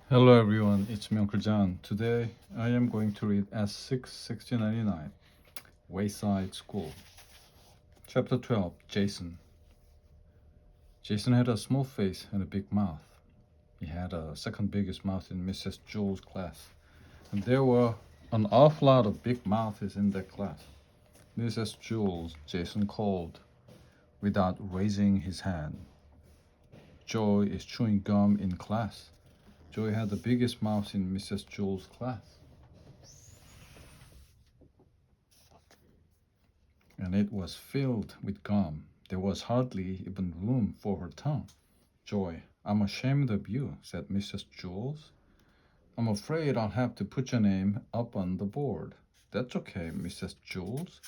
Hello everyone, it's me Uncle John. Today I am going to read S6 1699 Wayside School. Chapter 12 Jason. Jason had a small face and a big mouth. He had a second biggest mouth in Mrs. Jules' class. And there were an awful lot of big mouths in that class. Mrs. Jules, Jason called without raising his hand. Joy is chewing gum in class. Joy had the biggest mouth in Mrs. Jules' class. And it was filled with gum. There was hardly even room for her tongue. Joy, I'm ashamed of you, said Mrs. Jules. I'm afraid I'll have to put your name up on the board. That's okay, Mrs. Jules,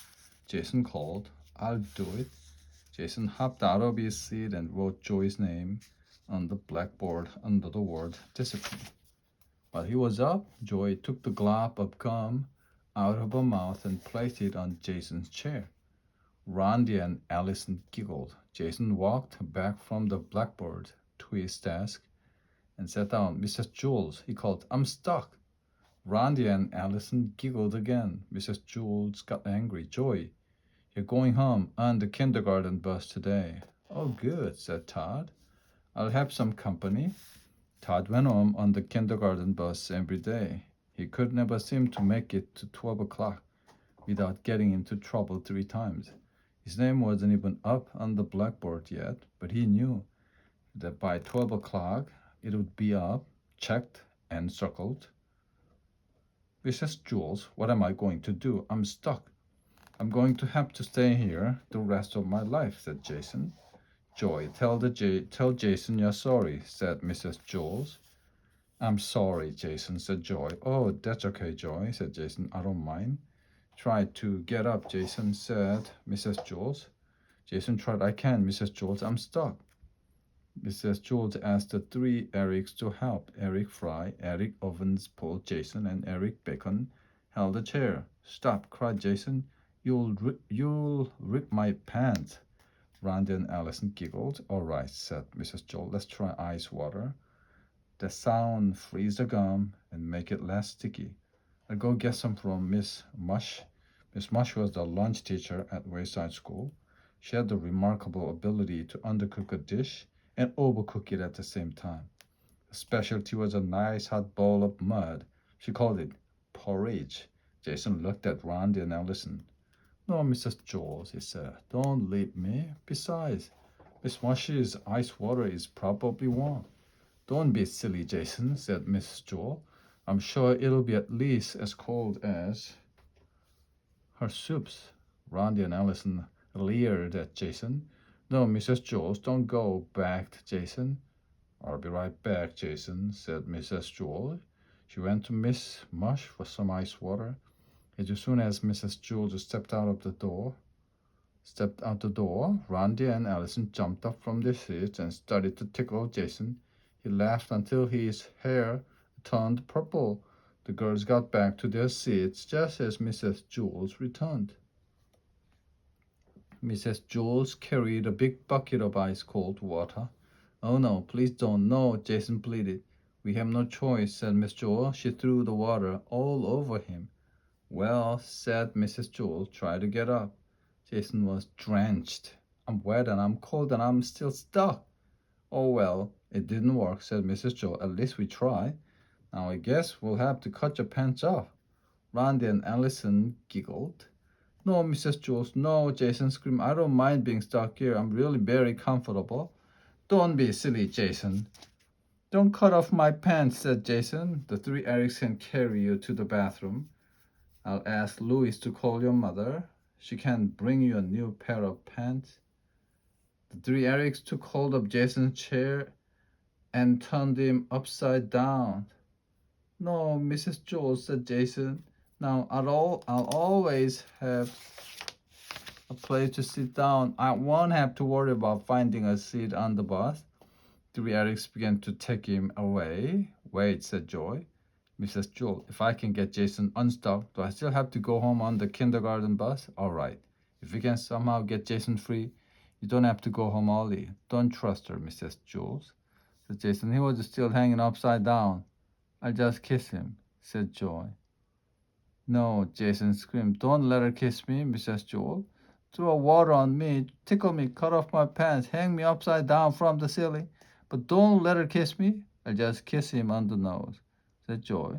Jason called. I'll do it. Jason hopped out of his seat and wrote Joy's name on the blackboard under the word discipline. While he was up, Joy took the glob of gum out of her mouth and placed it on Jason's chair. Randy and Allison giggled. Jason walked back from the blackboard to his desk and sat down. Mrs. Jules, he called, I'm stuck. Randy and Allison giggled again. Mrs. Jules got angry. Joy, you're going home on the kindergarten bus today. Oh, good, said Todd. I'll have some company. Todd went home on the kindergarten bus every day. He could never seem to make it to 12 o'clock without getting into trouble 3 times. His name wasn't even up on the blackboard yet, but he knew that by 12 o'clock it would be up, checked, and circled. Mrs. Jules, what am I going to do? I'm stuck. I'm going to have to stay here the rest of my life, said Jason. Joy, tell Jason you're sorry, said Mrs. Jules. I'm sorry, Jason, said Joy. Oh, that's okay, Joy, said Jason. I don't mind. Try to get up, Jason, said Mrs. Jules. Jason tried. I can't, Mrs. Jules. I'm stuck. Mrs. Jules asked the 3 Erics to help. Eric Fry, Eric Ovens pulled Jason, and Eric Bacon held the chair. Stop, cried Jason. You'll rip my pants. Randy and Allison giggled. All right, said Mrs. Jules. Let's try ice water. The sound freeze the gum and make it less sticky. I'll go get some from Miss Mush. Miss Mush was the lunch teacher at Wayside School. She had the remarkable ability to undercook a dish and overcook it at the same time. The specialty was a nice hot bowl of mud. She called it porridge. Jason looked at Randy and Allison. No, Mrs. Jules, he said. Don't leave me. Besides, Miss Mush's ice water is probably warm. Don't be silly, Jason, said Miss Jules. I'm sure it'll be at least as cold as her soups. Randy and Allison leered at Jason. No, Mrs. Jules, don't go, begged Jason. I'll be right back, Jason, said Mrs. Jules. She went to Miss Mush for some ice water. As soon as Mrs. Jules stepped out the door, Randy and Allison jumped up from their seats and started to tickle Jason. He laughed until his hair turned purple. The girls got back to their seats just as Mrs. Jules returned. Mrs. Jules carried a big bucket of ice-cold water. Oh no, please don't. No, Jason pleaded. We have no choice, said Miss Jules. She threw the water all over him. Well, said Mrs. Jules, try to get up. Jason was drenched. I'm wet and I'm cold and I'm still stuck. Oh well, it didn't work, said Mrs. Jules. At least we tried. Now I guess we'll have to cut your pants off. Randy and Allison giggled. No, Mrs. Jules, no, Jason screamed. I don't mind being stuck here. I'm really very comfortable. Don't be silly, Jason. Don't cut off my pants, said Jason. The 3 Erics can carry you to the bathroom. I'll ask Louise to call your mother. She can bring you a new pair of pants. The 3 Erics took hold of Jason's chair and turned him upside down. No, Mrs. Jules, said Jason. Now I'll always have a place to sit down. I won't have to worry about finding a seat on the bus. 3 Erics began to take him away. Wait, said Joy. Mrs. Jules, if I can get Jason unstuck, do I still have to go home on the kindergarten bus? All right. If we can somehow get Jason free, you don't have to go home early. Don't trust her, Mrs. Jules, said Jason. He was still hanging upside down. I'll just kiss him, said Joy. No, Jason screamed. Don't let her kiss me, Mrs. Joel. Throw water on me, tickle me, cut off my pants, hang me upside down from the ceiling. But don't let her kiss me. I'll just kiss him on the nose, said Joy.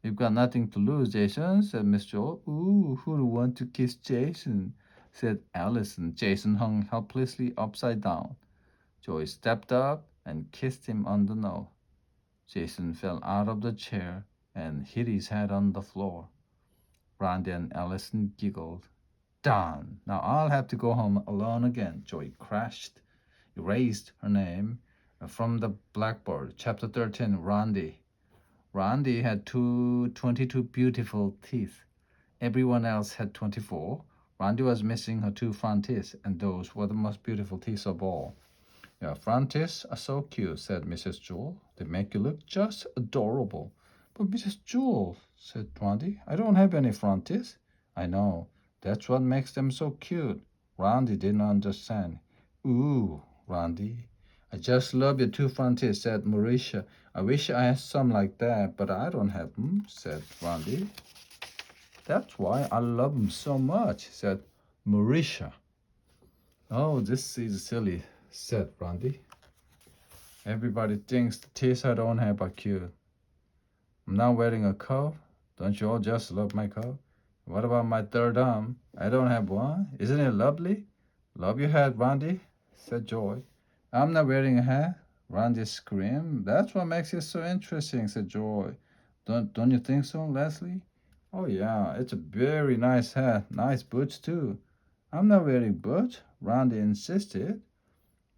You've got nothing to lose, Jason, said Miss Joel. Ooh, who'd want to kiss Jason? Said Allison. Jason hung helplessly upside down. Joy stepped up and kissed him on the nose. Jason fell out of the chair and hit his head on the floor. Randy and Allison giggled. Darn, now I'll have to go home alone again. Joy erased her name from the blackboard. Chapter 13, Randy. Randy had 22 beautiful teeth. Everyone else had 24. Randy was missing her 2 front teeth, and those were the most beautiful teeth of all. Your front teeth are so cute, said Mrs. Jewell. They make you look just adorable. But Mrs. Jewell, said Randy, I don't have any front teeth. I know. That's what makes them so cute. Randy didn't understand. Ooh, Randy. I just love your 2 front teeth, said Mauricia. I wish I had some like that, but I don't have them, said Randy. That's why I love them so much, said Mauricia. Oh, this is silly, said Randy. Everybody thinks the teeth I don't have are cute. I'm not wearing a coat. Don't you all just love my coat? What about my third arm? I don't have one. Isn't it lovely? Love your hat, Randy, said Joy. I'm not wearing a hat. Randy screamed. That's what makes it so interesting, said Joy. Don't you think so, Leslie? Oh yeah, it's a very nice hat. Nice boots too. I'm not wearing boots, Randy insisted.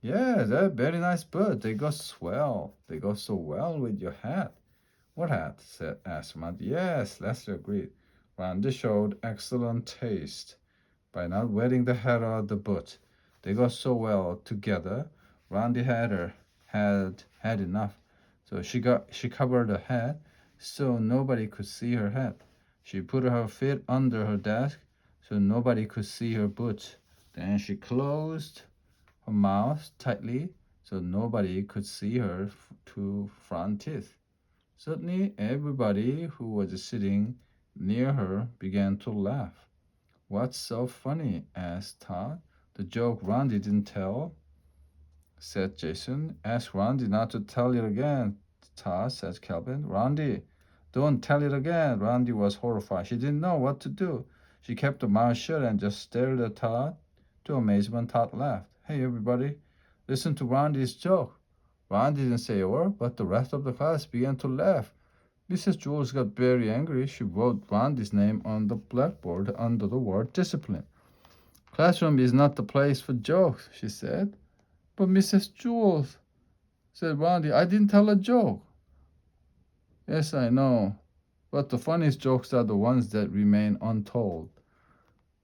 Yeah, they're very nice boots. They go swell. They go so well with your hat. What hat? Asked Matt. Yes, Leslie agreed. Randy showed excellent taste by not wearing the hat or the boot. They go so well together. Randy had enough, so she covered the hat so nobody could see her hat. She put her feet under her desk so nobody could see her boots. Then she closed her mouth tightly so nobody could see her 2 front teeth. Suddenly, everybody who was sitting near her began to laugh. What's so funny? Asked Todd. The joke Randy didn't tell, said Jason. Ask Randy not to tell it again, Todd, said Calvin. Randy, don't tell it again. Randy was horrified. She didn't know what to do. She kept her mouth shut and just stared at Todd. To amazement, Todd laughed. Hey, everybody, listen to Randy's joke. Randy didn't say a word, but the rest of the class began to laugh. Mrs. Jules got very angry. She wrote Randy's name on the blackboard under the word discipline. Classroom is not the place for jokes, she said. But Mrs. Jules, said Randy, I didn't tell a joke. Yes, I know. But the funniest jokes are the ones that remain untold.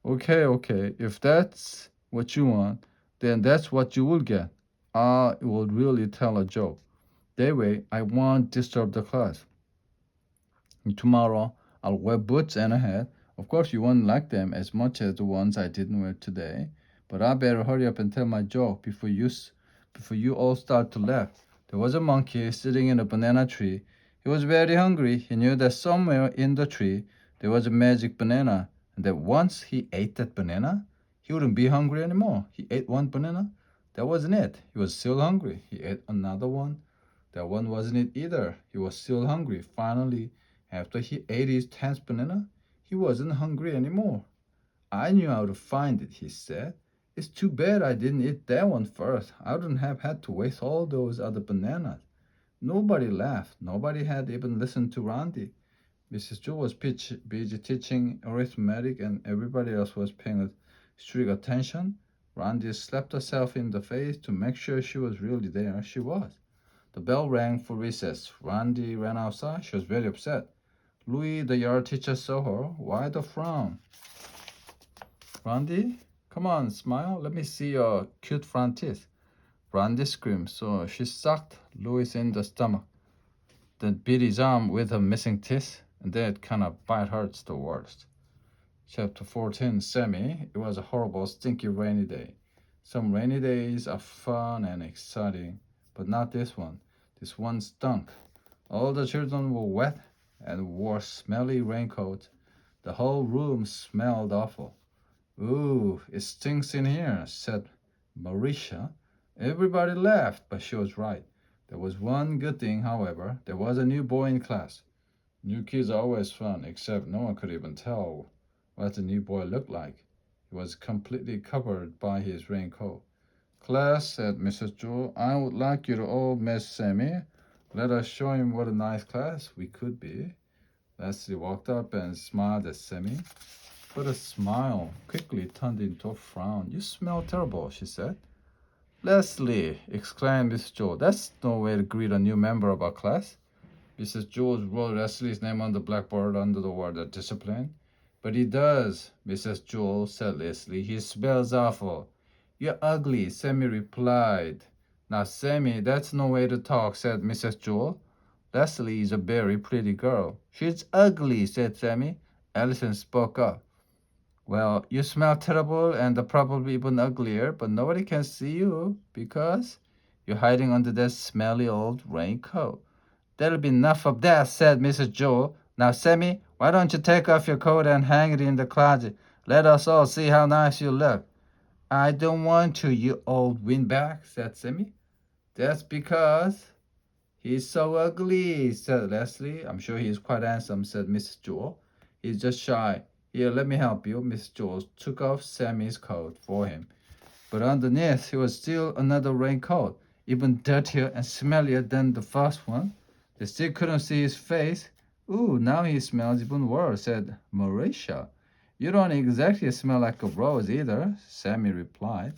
Okay, if that's what you want, then that's what you will get. I will really tell a joke. That way, I won't disturb the class. Tomorrow, I'll wear boots and a hat. Of course, you won't like them as much as the ones I didn't wear today. But I better hurry up and tell my joke before you all start to laugh. There was a monkey sitting in a banana tree. He was very hungry. He knew that somewhere in the tree there was a magic banana, and that once he ate that banana, he wouldn't be hungry anymore. He ate one banana. That wasn't it. He was still hungry. He ate another one. That one wasn't it either. He was still hungry. Finally, after he ate his 10th banana, he wasn't hungry anymore. I knew how to find it, he said. It's too bad I didn't eat that one first. I wouldn't have had to waste all those other bananas. Nobody laughed. Nobody had even listened to Randy. Mrs. Joe was busy teaching arithmetic and everybody else was paying strict attention. Randy slapped herself in the face to make sure she was really there. She was. The bell rang for recess. Randy ran outside. She was very upset. Louis, the yard teacher, saw her. Why the frown? Randy, come on, smile. Let me see your cute front teeth. Randy screamed, so she sucked Louis in the stomach, then beat his arm with her missing teeth, and that kind of bite hurts the worst. Chapter 14, Sammy. It was a horrible, stinky, rainy day. Some rainy days are fun and exciting, but not this one. This one stunk. All the children were wet and wore smelly raincoats. The whole room smelled awful. Ooh, it stinks in here, said Marisha. Everybody laughed, but she was right. There was one good thing, however. There was a new boy in class. New kids are always fun, except no one could even tell what the new boy looked like. He was completely covered by his raincoat. Class, said Mrs. Jewell, I would like you to all meet Sammy. Let us show him what a nice class we could be. Leslie walked up and smiled at Sammy. But a smile quickly turned into a frown. You smell terrible, she said. Leslie, exclaimed Mrs. Jewell, that's no way to greet a new member of our class. Mrs. Jewell wrote Leslie's name on the blackboard under the word discipline. But he does, Mrs. Jewell, said Leslie. He smells awful. You're ugly, Sammy replied. Now, Sammy, that's no way to talk, said Mrs. Jewell. Leslie is a very pretty girl. She's ugly, said Sammy. Allison spoke up. Well, you smell terrible and probably even uglier, but nobody can see you because you're hiding under that smelly old raincoat. There'll be enough of that, said Mrs. Jewell. Now, Sammy, why don't you take off your coat and hang it in the closet? Let us all see how nice you look. I don't want to, you old windbag, said Sammy. That's because he's so ugly, said Leslie. I'm sure he's quite handsome, said Mrs. Jewell. He's just shy. Here, let me help you. Miss Jewell took off Sammy's coat for him. But underneath, he was still another raincoat, even dirtier and smellier than the first one. They still couldn't see his face. Ooh, now he smells even worse, said Marisha. You don't exactly smell like a rose either, Sammy replied.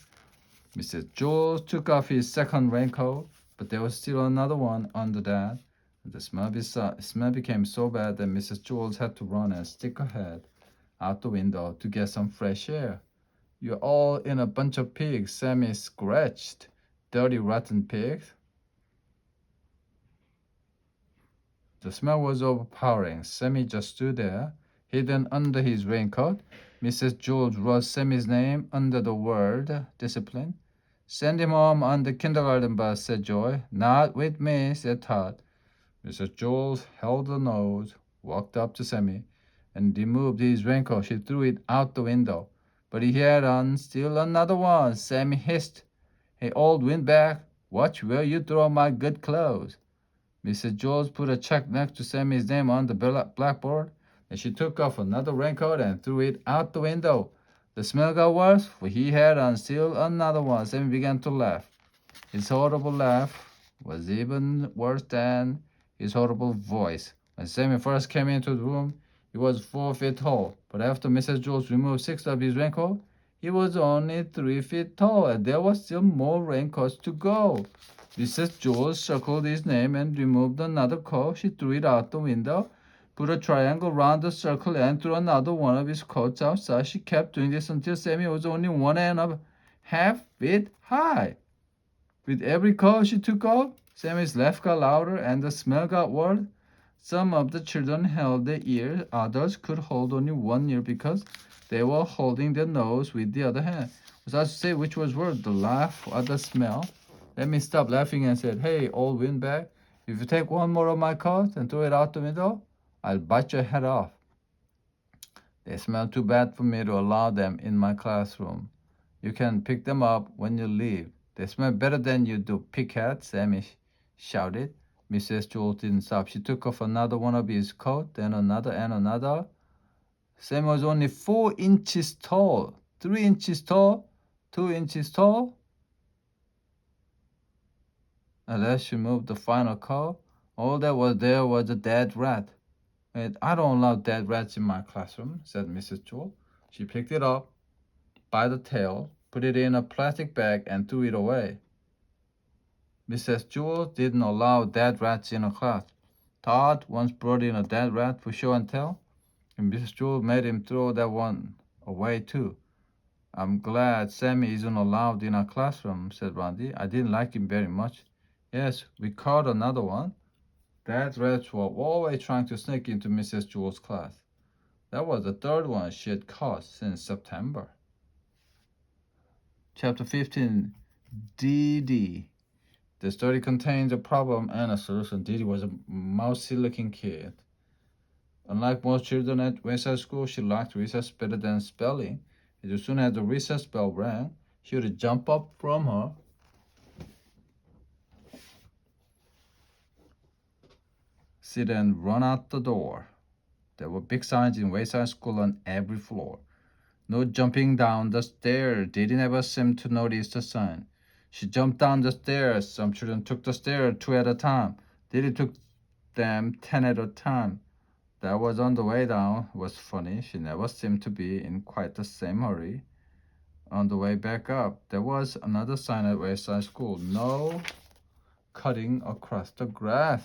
Mrs. Jewell took off his second raincoat, but there was still another one under that. The smell became so bad that Mrs. Jewell had to run and stick her head out the window to get some fresh air. You're all in a bunch of pigs, Sammy scratched. Dirty, rotten pigs. The smell was overpowering. Sammy just stood there, hidden under his raincoat. Mrs. Jewell wrote Sammy's name under the word discipline. Send him home on the kindergarten bus, said Joy. Not with me, said Todd. Mrs. Jewell held her nose, walked up to Sammy, and removed his raincoat. She threw it out the window. But he had on still another one. Sammy hissed. Hey, old windbag, watch where you throw my good clothes. Mrs. Jewell put a check next to Sammy's name on the blackboard, and she took off another raincoat and threw it out the window. The smell got worse, for he had on still another one. Sammy began to laugh. His horrible laugh was even worse than his horrible voice. When Sammy first came into the room, he was 4 feet tall, but after Mrs. Jewell removed 6 of his raincoats, he was only 3 feet tall, and there was still more raincoats to go. Mrs. Jewell circled his name and removed another coat. She threw it out the window, put a triangle round the circle, and threw another one of his coats outside. She kept doing this until Sammy was only 1.5 feet high. With every coat she took off, Sammy's laugh got louder and the smell got worse. Some of the children held their ears, others could hold only one ear because they were holding their nose with the other hand. It was hard to say which was worse, the laugh or the smell. Let me stop laughing and said, Hey, old windbag, if you take one more of my coat and throw it out the window, I'll bite your head off. They smell too bad for me to allow them in my classroom. You can pick them up when you leave. They smell better than you do, pighead, Sammy shouted. Mrs. Jewell didn't stop. She took off another one of his coat, then another and another. Sam was only 4 inches tall, 3 inches tall, 2 inches tall. As she moved the final coat, all that was there was a dead rat. I don't allow dead rats in my classroom, said Mrs. Jewell. She picked it up by the tail, put it in a plastic bag, and threw it away. Mrs. Jewell didn't allow dead rats in her class. Todd once brought in a dead rat for show and tell, and Mrs. Jewell made him throw that one away too. I'm glad Sammy isn't allowed in our classroom, said Randy. I didn't like him very much. Yes, we caught another one. Dead rats were always trying to sneak into Mrs. Jewell's class. That was the third one she had caught since September. Chapter 15, DD. The story contains a problem and a solution. Didi was a mousy-looking kid. Unlike most children at Wayside School, she liked recess better than spelling. As soon as the recess bell rang, she would jump up from her seat and run out the door. There were big signs in Wayside School on every floor. No jumping down the stairs. Didi never seemed to notice the sign. She jumped down the stairs. Some children took the stairs 2 at a time. Didi took them 10 at a time. That was on the way down was funny. She never seemed to be in quite the same hurry. On the way back up, there was another sign at Wayside School. No cutting across the grass.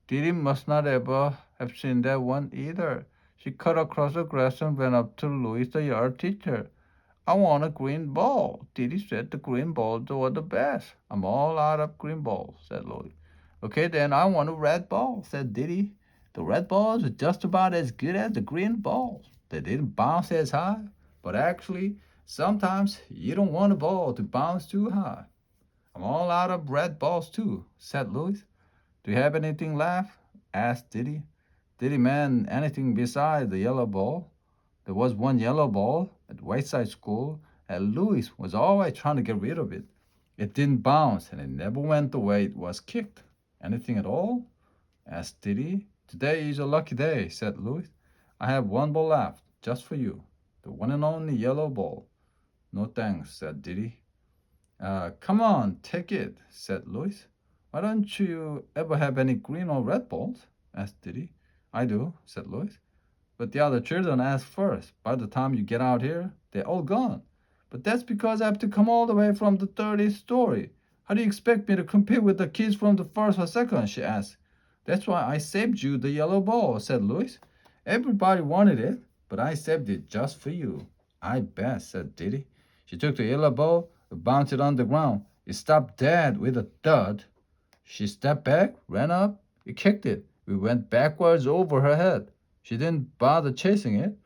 Didi must not ever have seen that one either. She cut across the grass and went up to Louis, the yard teacher. I want a green ball. Didi said the green balls were the best. I'm all out of green balls, said Louis. Okay, then I want a red ball, said Didi. The red balls are just about as good as the green balls. They didn't bounce as high, but actually, sometimes you don't want a ball to bounce too high. I'm all out of red balls too, said Louis. Do you have anything left? Asked Didi. Didi meant anything besides the yellow ball. There was one yellow ball at Wayside School, and Louis was always trying to get rid of it. It didn't bounce, and it never went the way it was kicked. Anything at all? Asked Didi. Today is a lucky day, said Louis. I have one ball left, just for you. The one and only yellow ball. No thanks, said Didi. Come on, take it, said Louis. Why don't you ever have any green or red balls? Asked Didi. I do, said Louis. But the other children ask first. By the time you get out here, they're all gone. But that's because I have to come all the way from the 30th story. How do you expect me to compete with the kids from the first or second? She asked. That's why I saved you the yellow ball, said Louis. Everybody wanted it, but I saved it just for you. I bet, said Didi. She took the yellow ball and bounced it on the ground. It stopped dead with a thud. She stepped back, ran up, and kicked it. We went backwards over her head. She didn't bother chasing it.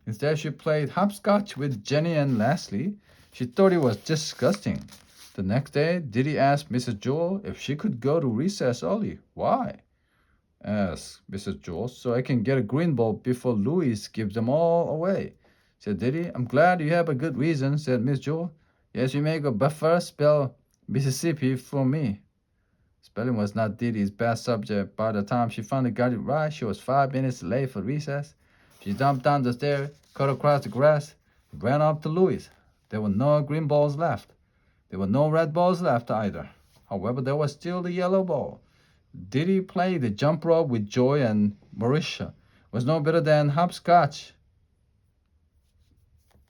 Instead, she played hopscotch with Jenny and Leslie. She thought it was disgusting. The next day, Didi asked Mrs. Joel if she could go to recess early. Why? Asked Mrs. Joel, so I can get a green ball before Louis gives them all away. Said Didi. I'm glad you have a good reason, said Miss Joel. Yes, you may go but first spell Mississippi for me. Spelling was not Didi's best subject. By the time she finally got it right, she was 5 minutes late for recess. She jumped down the stairs, cut across the grass, and ran up to Louis. There were no green balls left. There were no red balls left either. However, there was still the yellow ball. Didi played the jump rope with Joy and Mauricia. It was no better than hopscotch.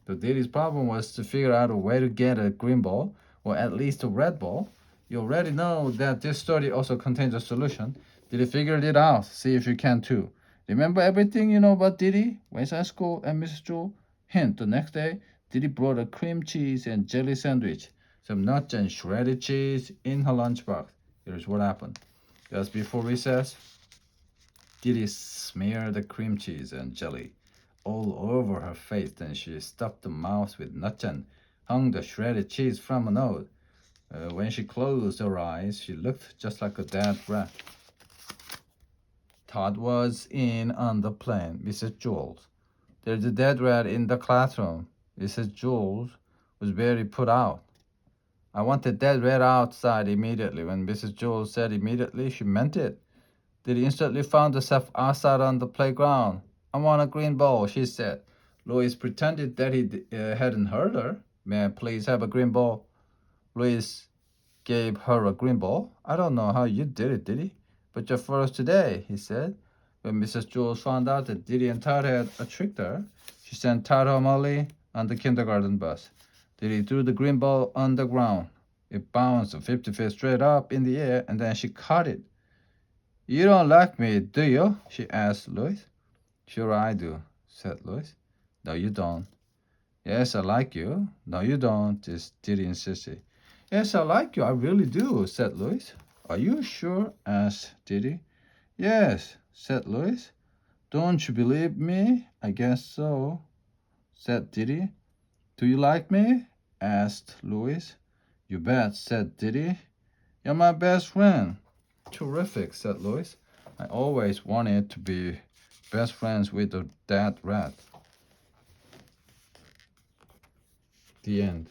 But Didi's problem was to figure out a way to get a green ball, or at least a red ball. You already know that this story also contains a solution. Didi figured it out. See if you can too. Remember everything you know about Didi, Wayside School, and Mrs. Jewel? Hint, the next day, Didi brought a cream cheese and jelly sandwich, some nuts and shredded cheese in her lunchbox. Here's what happened. Just before recess, Didi smeared the cream cheese and jelly all over her face. Then she stuffed the mouth with nuts and hung the shredded cheese from her nose. When she closed her eyes, she looked just like a dead rat. Todd was in on the plan, Mrs. Jules. There's a dead rat in the classroom. Mrs. Jules was very put out. I want the dead rat outside immediately. When Mrs. Jules said immediately, she meant it. Didi instantly found herself outside on the playground. I want a green ball, she said. Louis pretended that he hadn't heard her. May I please have a green ball? Louis gave her a green ball. I don't know how you did it, Didi, but you're first today, he said. When Mrs. Jules found out that Didi and Todd had tricked her, she sent Todd home early on the kindergarten bus. Didi threw the green ball on the ground. It bounced 50 feet straight up in the air, and then she caught it. You don't like me, do you? She asked Louis. Sure I do, said Louis. No, you don't. Yes, I like you. No, you don't, Didi insisted. Yes, I like you. I really do, said Louis. Are you sure? Asked Didi. Yes, said Louis. Don't you believe me? I guess so, said Didi. Do you like me? Asked Louis. You bet, said Didi. You're my best friend. Terrific, said Louis. I always wanted to be best friends with a dead rat. The end.